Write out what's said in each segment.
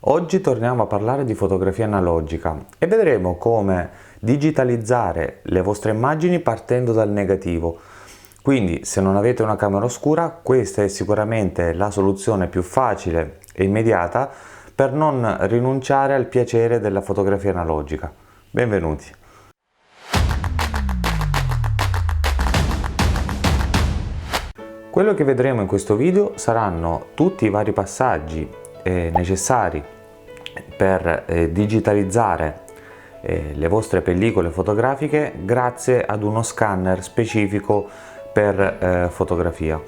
Oggi torniamo a parlare di fotografia analogica e vedremo come digitalizzare le vostre immagini partendo dal negativo. Quindi, se non avete una camera oscura, questa è sicuramente la soluzione più facile e immediata per non rinunciare al piacere della fotografia analogica. Benvenuti! Quello che vedremo in questo video saranno tutti i vari passaggi necessari per digitalizzare le vostre pellicole fotografiche grazie ad uno scanner specifico per fotografia.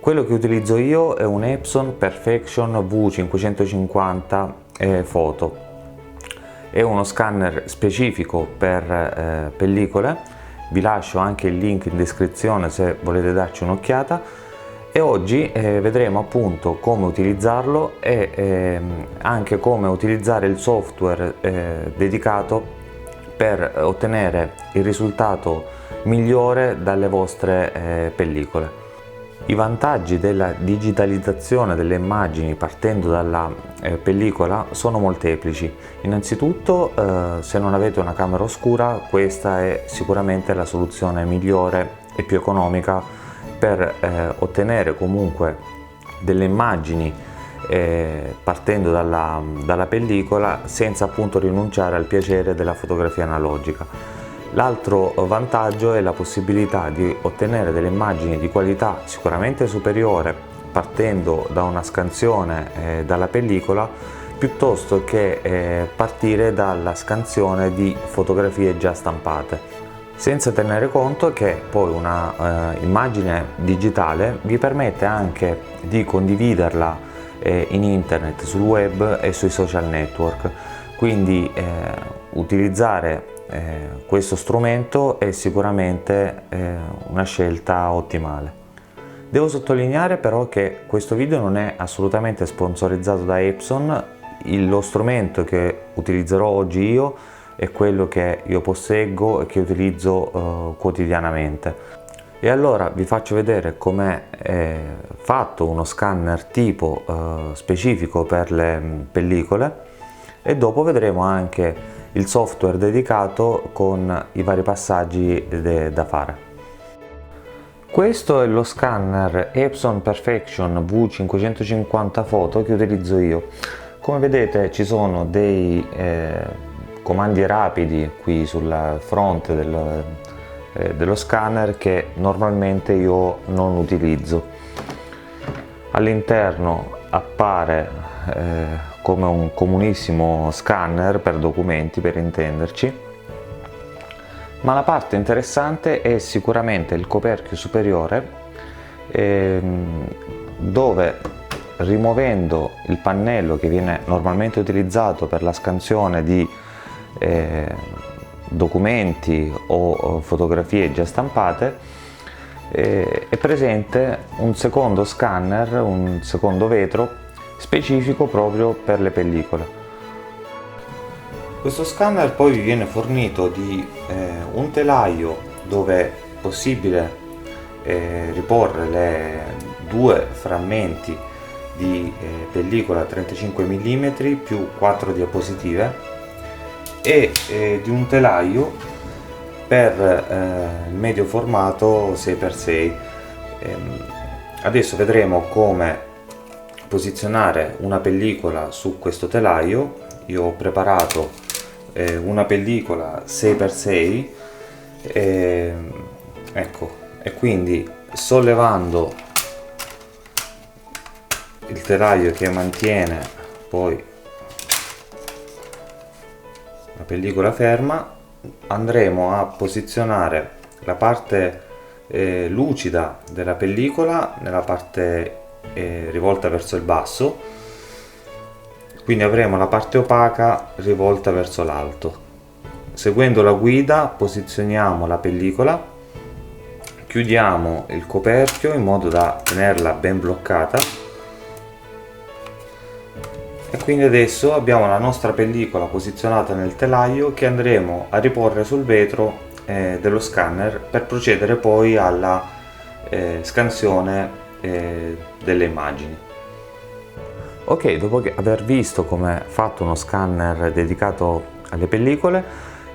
Quello che utilizzo io è un Epson Perfection V550 Photo. È uno scanner specifico per pellicole. Vi lascio anche il link in descrizione se volete darci un'occhiata. E oggi vedremo appunto come utilizzarlo e anche come utilizzare il software dedicato per ottenere il risultato migliore dalle vostre pellicole. I vantaggi della digitalizzazione delle immagini partendo dalla pellicola sono molteplici. Innanzitutto, se non avete una camera oscura, questa è sicuramente la soluzione migliore e più economica per ottenere comunque delle immagini partendo dalla pellicola senza appunto rinunciare al piacere della fotografia analogica. L'altro vantaggio è la possibilità di ottenere delle immagini di qualità sicuramente superiore partendo da una scansione dalla pellicola piuttosto che partire dalla scansione di fotografie già stampate, senza tenere conto che poi una immagine digitale vi permette anche di condividerla in internet, sul web e sui social network, quindi utilizzare questo strumento è sicuramente una scelta ottimale. Devo sottolineare però che questo video non è assolutamente sponsorizzato da Epson. Lo strumento che utilizzerò oggi io è quello che io posseggo e che utilizzo quotidianamente. E allora vi faccio vedere com'è fatto uno scanner tipo specifico per le pellicole e dopo vedremo anche il software dedicato con i vari passaggi da fare. Questo è lo scanner Epson Perfection V550 Photo che utilizzo io. Come vedete ci sono dei comandi rapidi qui sul fronte dello scanner che normalmente io non utilizzo. All'interno appare come un comunissimo scanner per documenti, per intenderci, ma la parte interessante è sicuramente il coperchio superiore dove, rimuovendo il pannello che viene normalmente utilizzato per la scansione di documenti o fotografie già stampate, è presente un secondo scanner, un secondo vetro specifico proprio per le pellicole. Questo scanner poi vi viene fornito di un telaio dove è possibile riporre le due frammenti di pellicola 35 mm più 4 diapositive e di un telaio per il medio formato 6x6. Adesso vedremo come posizionare una pellicola su questo telaio. Io ho preparato una pellicola 6x6 ecco, e quindi sollevando il telaio che mantiene poi la pellicola ferma, andremo a posizionare la parte lucida della pellicola nella parte rivolta verso il basso, quindi avremo la parte opaca rivolta verso l'alto. Seguendo la guida posizioniamo la pellicola, chiudiamo il coperchio in modo da tenerla ben bloccata e quindi adesso abbiamo la nostra pellicola posizionata nel telaio che andremo a riporre sul vetro dello scanner per procedere poi alla scansione delle immagini. Ok, dopo aver visto come è fatto uno scanner dedicato alle pellicole,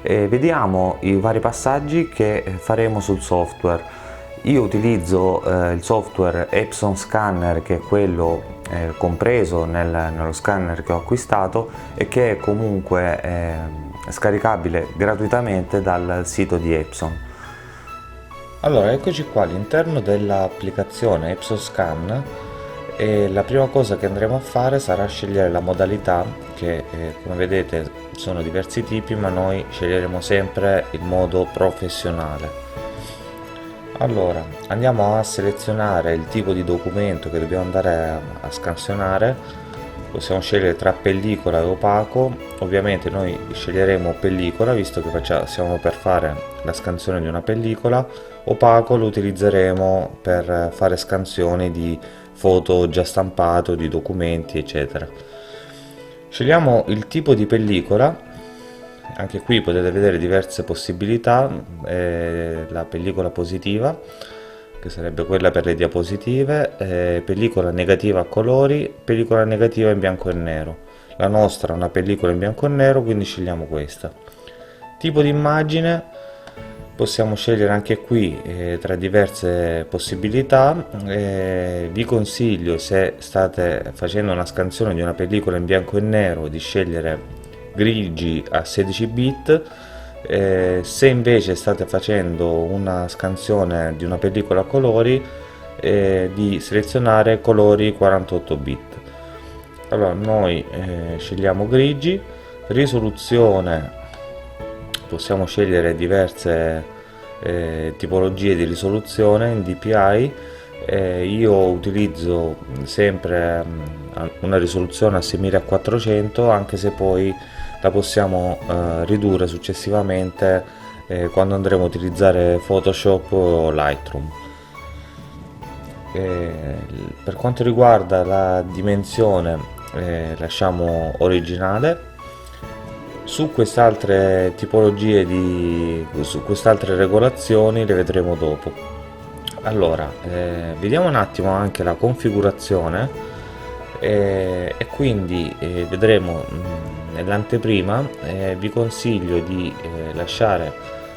vediamo i vari passaggi che faremo sul software. Io utilizzo il software Epson Scanner, che è quello compreso nello scanner che ho acquistato e che è comunque scaricabile gratuitamente dal sito di Epson. Allora, eccoci qua all'interno dell'applicazione Epson Scan, e la prima cosa che andremo a fare sarà scegliere la modalità, che come vedete sono diversi tipi, ma noi sceglieremo sempre il modo professionale. Allora, andiamo a selezionare il tipo di documento che dobbiamo andare a scansionare. Possiamo scegliere tra pellicola e opaco. Ovviamente noi sceglieremo pellicola, visto che siamo per fare la scansione di una pellicola. Opaco lo utilizzeremo per fare scansioni di foto già stampato, di documenti, eccetera. Scegliamo il tipo di pellicola. Anche qui potete vedere diverse possibilità. La pellicola positiva, che sarebbe quella per le diapositive, pellicola negativa a colori, pellicola negativa in bianco e nero. La nostra è una pellicola in bianco e nero, quindi scegliamo questa. Tipo di immagine, possiamo scegliere anche qui tra diverse possibilità. Vi consiglio, se state facendo una scansione di una pellicola in bianco e nero, di scegliere grigi a 16 bit. Se invece state facendo una scansione di una pellicola a colori, di selezionare colori 48 bit. Allora noi scegliamo grigi. Risoluzione, possiamo scegliere diverse tipologie di risoluzione in DPI. Io utilizzo sempre una risoluzione a 6400, anche se poi la possiamo ridurre successivamente quando andremo a utilizzare Photoshop o Lightroom. Per quanto riguarda la dimensione, lasciamo originale. Su queste altre tipologie su queste altre regolazioni le vedremo dopo. Allora, vediamo un attimo anche la configurazione, e quindi vedremo nell'anteprima. Vi consiglio di lasciare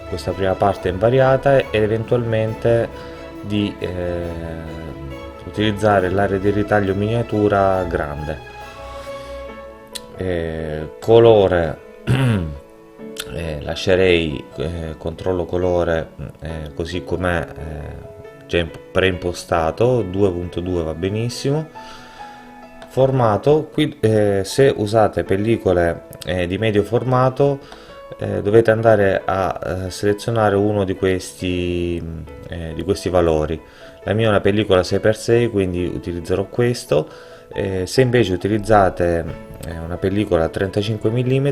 questa prima parte invariata ed eventualmente di utilizzare l'area di ritaglio miniatura grande. Colore, lascerei controllo colore così com'è, già preimpostato, 2.2 va benissimo. Formato, qui se usate pellicole di medio formato, dovete andare a selezionare uno di questi valori. La mia è una pellicola 6x6, quindi utilizzerò questo. Se invece utilizzate una pellicola 35 mm,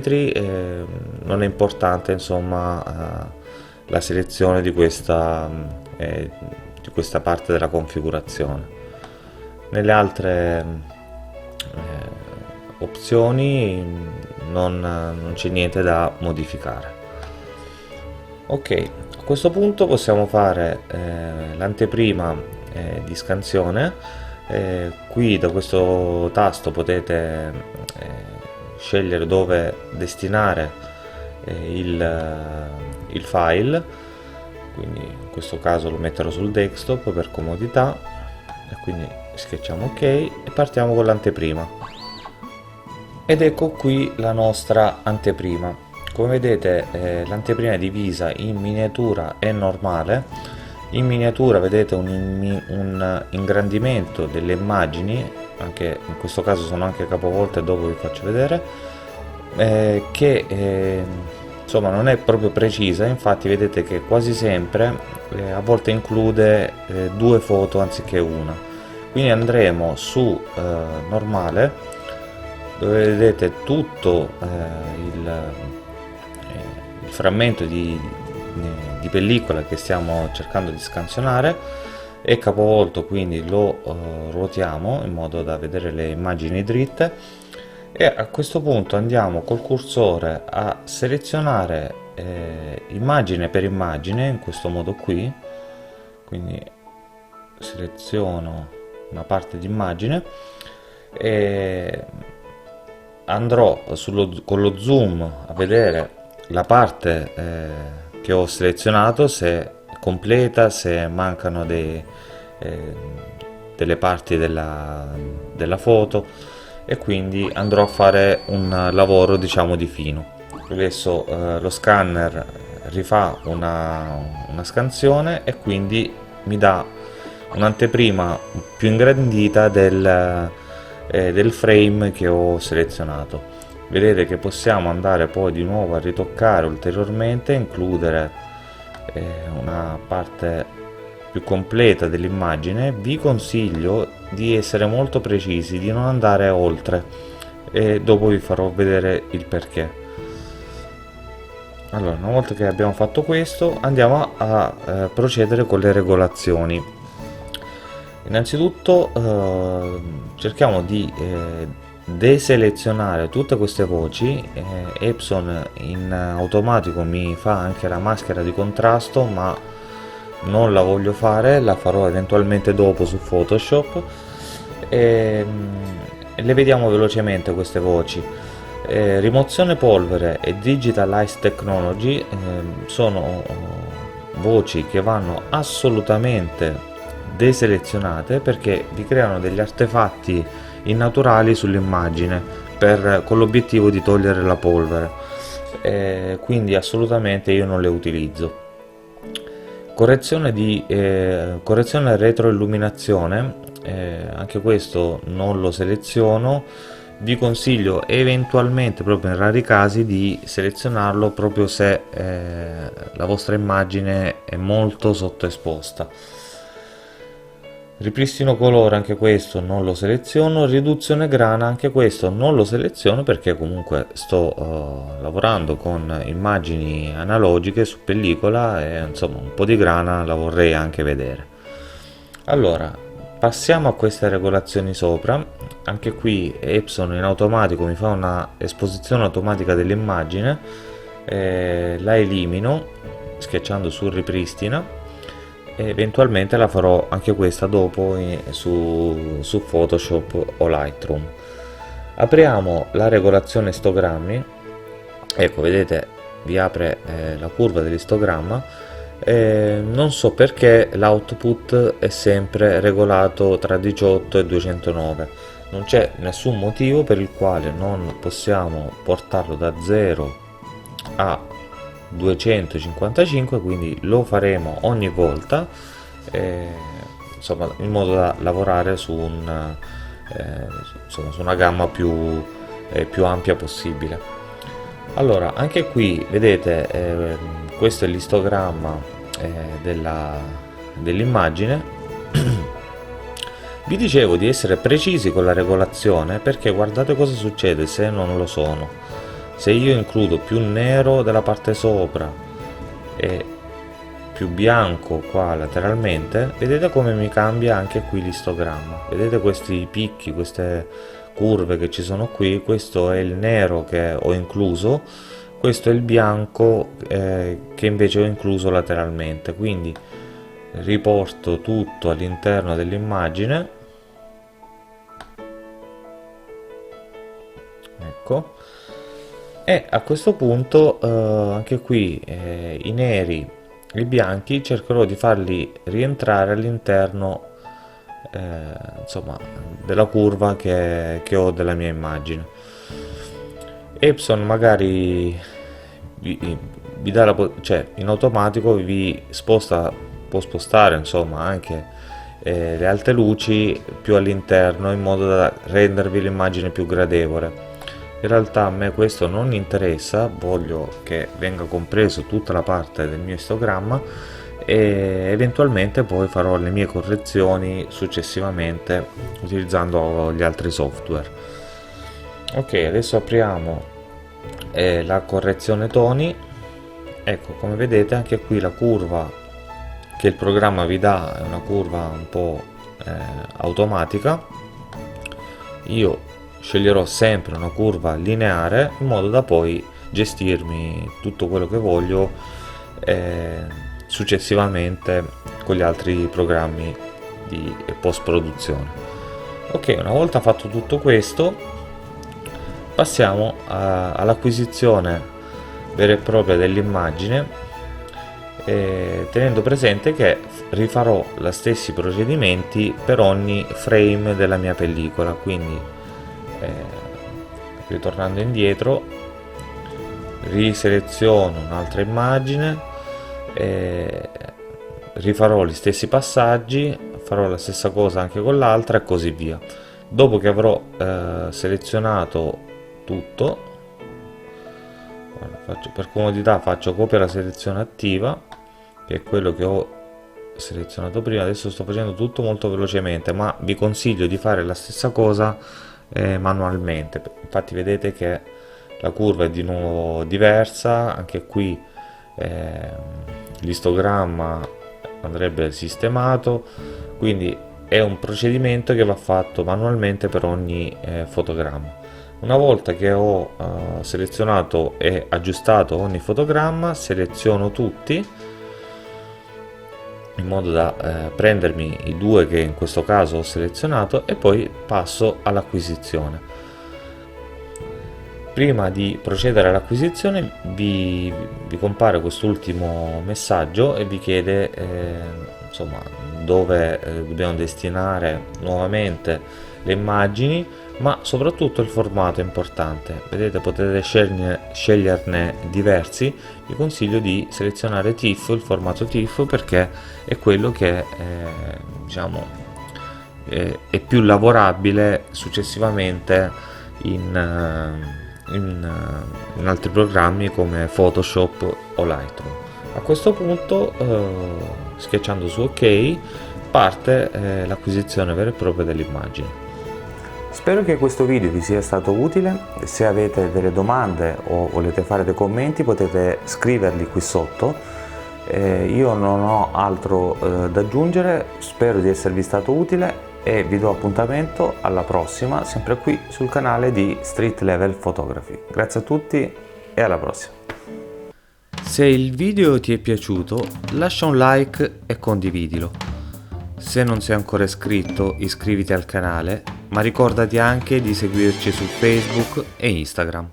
non è importante, insomma, la selezione di questa parte della configurazione. Nelle altre opzioni non c'è niente da modificare. Ok, a questo punto possiamo fare l'anteprima di scansione. Qui da questo tasto potete scegliere dove destinare il file, quindi in questo caso lo metterò sul desktop per comodità, e quindi schiacciamo ok e partiamo con l'anteprima. Ed ecco qui la nostra anteprima. Come vedete l'anteprima è divisa in miniatura e normale. In miniatura vedete un ingrandimento delle immagini, anche in questo caso sono anche capovolte, dopo vi faccio vedere, che insomma non è proprio precisa. Infatti vedete che quasi sempre a volte include due foto anziché una. Quindi andremo su normale, dove vedete tutto il frammento di pellicola che stiamo cercando di scansionare, e capovolto, quindi lo ruotiamo in modo da vedere le immagini dritte, e a questo punto andiamo col cursore a selezionare immagine per immagine in questo modo qui. Quindi seleziono una parte di immagine e andrò con lo zoom a vedere la parte che ho selezionato, se è completa, se mancano delle parti della foto, e quindi andrò a fare un lavoro diciamo di fino. Adesso lo scanner rifà una scansione e quindi mi dà un'anteprima più ingrandita del frame che ho selezionato. Vedete che possiamo andare poi di nuovo a ritoccare ulteriormente, includere una parte più completa dell'immagine. Vi consiglio di essere molto precisi, di non andare oltre, e dopo vi farò vedere il perché. Allora, una volta che abbiamo fatto questo, andiamo a procedere con le regolazioni. Innanzitutto cerchiamo di deselezionare tutte queste voci. Epson in automatico mi fa anche la maschera di contrasto, ma non la voglio fare, la farò eventualmente dopo su Photoshop. Le vediamo velocemente queste voci. Rimozione polvere e Digitalize Technology sono voci che vanno assolutamente deselezionate, perché vi creano degli artefatti innaturali sull'immagine con l'obiettivo di togliere la polvere, quindi assolutamente io non le utilizzo. Correzione retroilluminazione, anche questo non lo seleziono. Vi consiglio eventualmente, proprio in rari casi, di selezionarlo proprio se la vostra immagine è molto sottoesposta. Ripristino colore, anche questo non lo seleziono. Riduzione grana, anche questo non lo seleziono, perché comunque sto lavorando con immagini analogiche su pellicola e insomma un po' di grana la vorrei anche vedere. Allora, passiamo a queste regolazioni sopra. Anche qui Epson in automatico mi fa una esposizione automatica dell'immagine, la elimino schiacciando su ripristina, e eventualmente la farò anche questa dopo su Photoshop o Lightroom. Apriamo la regolazione istogrammi. Ecco, vedete, vi apre la curva dell'istogramma. Non so perché l'output è sempre regolato tra 18 e 209. Non c'è nessun motivo per il quale non possiamo portarlo da 0 a 255, quindi lo faremo ogni volta, insomma, in modo da lavorare su una gamma più ampia possibile. Allora, anche qui vedete, questo è l'istogramma dell'immagine. Vi dicevo di essere precisi con la regolazione, perché guardate cosa succede se non lo sono. Se io includo più nero dalla parte sopra e più bianco qua lateralmente, vedete come mi cambia anche qui l'istogramma. Vedete questi picchi, queste curve che ci sono qui? Questo è il nero che ho incluso, questo è il bianco che invece ho incluso lateralmente. Quindi riporto tutto all'interno dell'immagine. Ecco. E a questo punto anche qui i neri e i bianchi cercherò di farli rientrare all'interno insomma, della curva che ho della mia immagine. Epson magari vi dà cioè in automatico può spostare insomma anche le alte luci più all'interno, in modo da rendervi l'immagine più gradevole. In realtà a me questo non interessa, voglio che venga compreso tutta la parte del mio istogramma, e eventualmente poi farò le mie correzioni successivamente utilizzando gli altri software. Ok, adesso apriamo la correzione toni. Ecco, come vedete anche qui la curva che il programma vi dà è una curva un po' automatica. Io sceglierò sempre una curva lineare, in modo da poi gestirmi tutto quello che voglio successivamente con gli altri programmi di post produzione. Ok, una volta fatto tutto questo, passiamo all'acquisizione vera e propria dell'immagine, tenendo presente che rifarò gli stessi procedimenti per ogni frame della mia pellicola. Quindi ritornando indietro, riseleziono un'altra immagine, rifarò gli stessi passaggi, farò la stessa cosa anche con l'altra e così via. Dopo che avrò selezionato tutto, per comodità faccio copia alla selezione attiva, che è quello che ho selezionato prima. Adesso sto facendo tutto molto velocemente, ma vi consiglio di fare la stessa cosa manualmente. Infatti vedete che la curva è di nuovo diversa, anche qui l'istogramma andrebbe sistemato, quindi è un procedimento che va fatto manualmente per ogni fotogramma. Una volta che ho selezionato e aggiustato ogni fotogramma, seleziono tutti in modo da prendermi i due che in questo caso ho selezionato e poi passo all'acquisizione. Prima di procedere all'acquisizione vi compare quest'ultimo messaggio e vi chiede insomma dove dobbiamo destinare nuovamente le immagini, ma soprattutto il formato è importante. Vedete, potete sceglierne diversi. Vi consiglio di selezionare TIFF, il formato TIFF, perché è quello che diciamo è più lavorabile successivamente in altri programmi come Photoshop o Lightroom. A questo punto, schiacciando su OK, parte l'acquisizione vera e propria dell'immagine. Spero che questo video vi sia stato utile. Se avete delle domande o volete fare dei commenti, potete scriverli qui sotto. Io non ho altro da aggiungere, spero di esservi stato utile e vi do appuntamento alla prossima, sempre qui sul canale di Street Level Photography. Grazie a tutti e alla prossima. Se il video ti è piaciuto, lascia un like e condividilo. Se non sei ancora iscritto, iscriviti al canale, ma ricordati anche di seguirci su Facebook e Instagram.